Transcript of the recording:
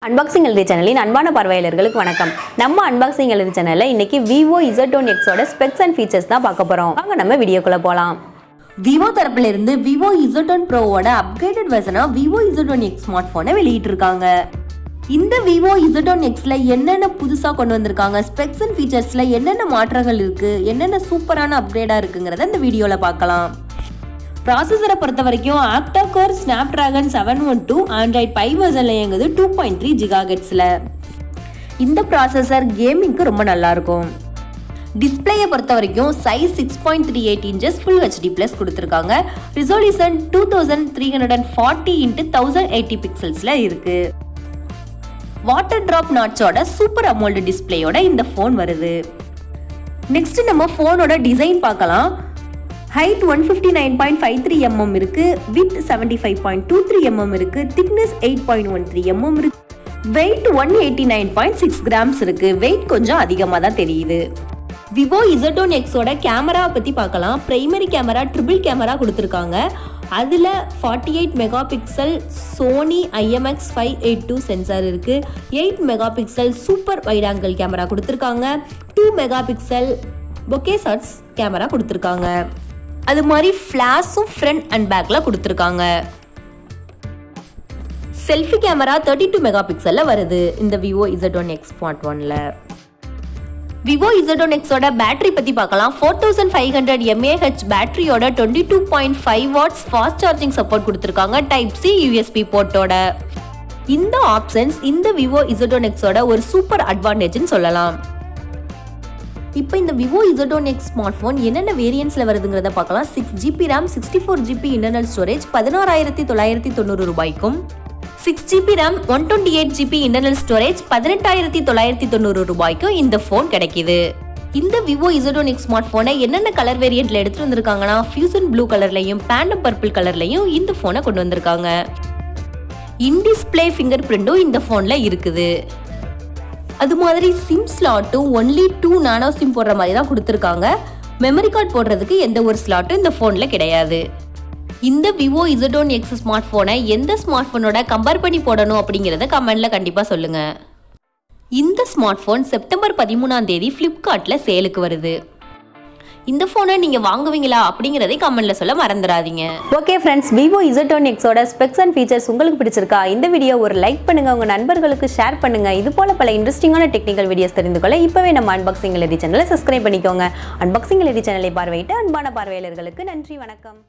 Unboxing எழுதி சேனலின் அன்பான பார்வையாளர்களுக்கு வணக்கம். நம்ம அன்பாக்சிங் எழுதி சேனல்ல இன்னைக்கு Vivo Z1X ஓட ஸ்பெக்ஸ் அண்ட் ஃபீச்சர்ஸ் தான் பார்க்க போறோம். வாங்க நம்ம வீடியோக்குள்ள போலாம். Vivo தரப்புல இருந்து Vivo Z1 Pro ஓட அப்கிரேடட் வெர்ஷனா Vivo Z1X ஸ்மார்ட் போனை வெளியிட்டு இருக்காங்க. இந்த Vivo Z1Xல என்னென்ன புதுசா கொண்டு வந்திருக்காங்க, ஸ்பெக்ஸ் அண்ட் ஃபீச்சர்ஸ்ல என்னென்ன மாற்றங்கள் இருக்கு, என்னென்ன சூப்பரான அப்கிரேடா இருக்குங்கறத இந்த வீடியோல பார்க்கலாம். ப்ராசஸரை பொறுத்த வரைக்கும் ஆக்டா-கோர் ஸ்னாப்டிராகன் 712 ஆண்ட்ராய்ட் 5 வெர்ஷன்ல இயங்குது 2.3 GHzல. இந்த ப்ராசஸர் கேமிங்க்கு ரொம்ப நல்லா இருக்கும். டிஸ்பிளேயை பொறுத்த வரைக்கும் சைஸ் 6.38 இன்ச்சஸ் ஃபுல் HD+ கொடுத்துருக்காங்க. ரிசொல்யூஷன் 2340 x 1080 பிக்சல்ஸ்ல இருக்கு. வாட்டர் டிராப் நாட்சோட சூப்பர் அமோல்டு டிஸ்பிளேயோட இந்த ஃபோன் வருது. நெக்ஸ்ட் நம்ம ஃபோனோட டிசைன் பார்க்கலாம். ஹைட் 159.53 mm இருக்கு, வித் 75.23 mm இருக்கு, திக்னஸ் 8.13 mm இருக்கு, வெயிட் 189.6 grams இருக்கு. வெயிட் கொஞ்சம் அதிகமாக தான் தெரியுது. Vivo Z1X ஓட கேமரா பற்றி பார்க்கலாம். பிரைமரி கேமரா ட்ரிபிள் கேமரா கொடுத்துருக்காங்க. அதில் 48 mega pixel Sony IMX582 sensor இருக்குது. 8 mega pixel super wide angle camera கொடுத்துருக்காங்க. 2 mega pixel bokeh shots camera கொடுத்துருக்காங்க. அது மாதிரி ஃப்ளாஷும் ஃப்ரண்ட் அண்ட் பேக்கில் கொடுத்துருக்காங்க. செல்ஃபி கேமரா 32 மெகா பிக்சலில் வருது இந்த Vivo Z1X ஸ்மார்ட் ஃபோனில். Vivo Z1X ஓட பேட்டரி பற்றி பார்க்கலாம். 4500 mAh பேட்டரியோட 22.5 watts fast charging support கொடுத்துருக்காங்க. Type-C USB போர்ட்டோட. இந்த ஆப்ஷன்ஸ் இந்த Vivo Z1X ஓட ஒரு சூப்பர் அட்வான்டேஜ்னு சொல்லலாம். இப்போ இந்த Vivo Z1X ஸ்மார்ட் ஃபோன் என்னென்ன வேரியன்ட்ஸில் வருதுங்கிறத பார்க்கலாம். 6GB RAM 64GB internal storage 16990 ரூபாய்க்கும், 6GB RAM 128GB internal storage 18990 ரூபாய்க்கும் இந்த ஃபோன் கிடைக்குது. இந்த Vivo Z1X ஸ்மார்ட் ஃபோனை என்னென்ன கலர் வேரியண்ட்ல எடுத்துட்டு வந்திருக்காங்கன்னா, ஃபியூசன் ப்ளூ கலர்லையும் பேண்டம் பர்பிள் கலர்லையும் இந்த ஃபோனை கொண்டு வந்திருக்காங்க. இன் டிஸ்பிளே ஃபிங்கர் பிரிண்டும் இந்த ஃபோனில் இருக்குது. அது மாதிரி சிம் ஸ்லாட்டும் ஒன்லி 2 நானோ சிம் போடுற மாதிரி தான் கொடுத்துருக்காங்க. மெமரி கார்டு போடுறதுக்கு எந்த ஒரு ஸ்லாட்டும் இந்த ஃபோனில் கிடையாது. இந்த Vivo Z1X ஸ்மார்ட் ஃபோனை எந்த ஸ்மார்ட் ஃபோனோட கம்பேர் பண்ணி போடணும் அப்படிங்கிறத கமெண்ட்ல கண்டிப்பாக சொல்லுங்க. இந்த ஸ்மார்ட் ஃபோன் செப்டம்பர் 13 ஃப்ளிப்கார்ட்டில் சேலுக்கு வருது. இந்த ஃபோனை நீங்கள் வாங்குவீங்களா அப்படிங்கிறதை கமெண்ட்ல சொல்ல மறந்துடாதீங்க. ஓகே ஃப்ரெண்ட்ஸ், Vivo Z1X ஓட ஸ்பெக்ஸ் அண்ட் ஃபீச்சர்ஸ் உங்களுக்கு பிடிச்சிருக்கா? இந்த வீடியோ ஒரு லைக் பண்ணுங்க, உங்க நண்பர்களுக்கு ஷேர் பண்ணுங்க. இது போல பல இன்ட்ரெஸ்டிங்கான டெக்னிக்கல் வீடியோஸ் தெரிந்து கொள்ள இப்பவே நம்ம அன்பாக்சிங் எழுதி சேனலை சப்ஸ்கிரைப் பண்ணிக்கோங்க. அன்பாக்சிங் எழுதி சேனலை பார்வையிட்டு அன்பான பார்வையாளர்களுக்கு நன்றி, வணக்கம்.